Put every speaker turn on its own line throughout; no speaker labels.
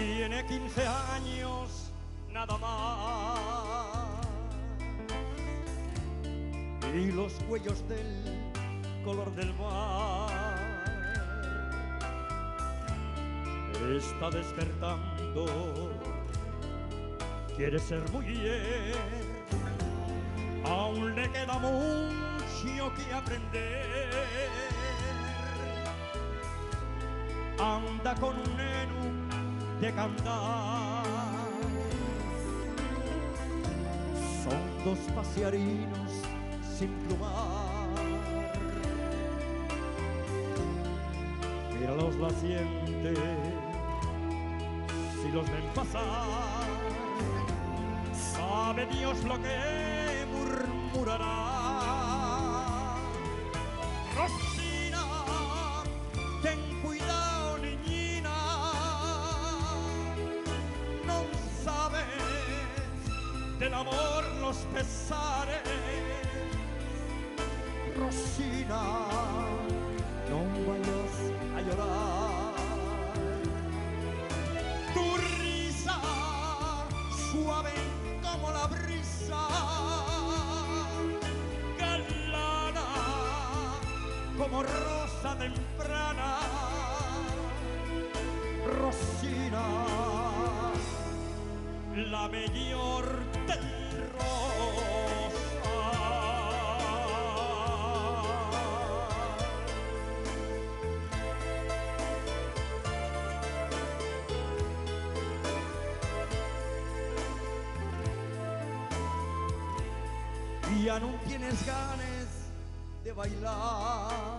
Tiene 15 años nada más y los cuellos del color del mar. Está despertando, quiere ser mujer, aún le queda mucho que aprender. Anda con un neno de cantar, son dos pasearinos sin plumar. Míralos la siente, si los ven pasar, sabe Dios lo que murmurará. Rosina, ten cuidado, niñina, no sabes del amor los pesares. Rosina, no vayas a llorar. Tu risa suave como la brisa, galana como rosa temprana. Rosina, la mejor del rosa. Ya no tienes ganas de bailar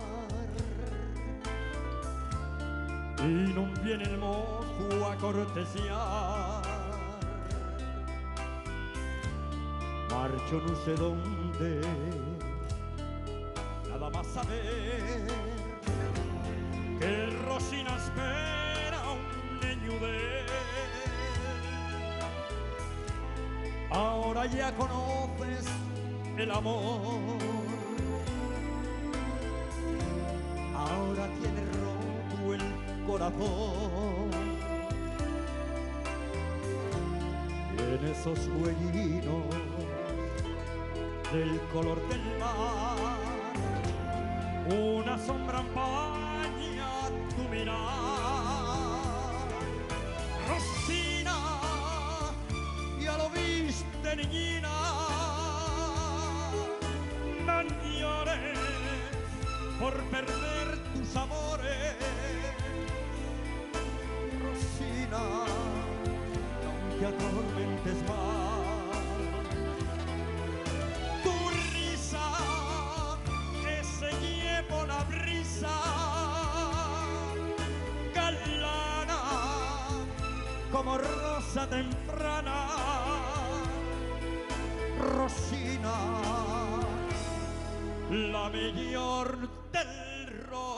y no viene el mozo a cortesear. Marcho no sé dónde, nada más saber que Rosina espera un niño de él. Ahora ya conoces el amor, ahora tiene roto el corazón. En esos huellinos del color del mar, una sombra empaña tu mirar. Rosina, ya lo viste, niñina, no llores por perder tus amores. Rosina, no te atormentes más. Tu risa que se lleva la brisa, galana como rosa temprana. Rosina, la mejor del rosa.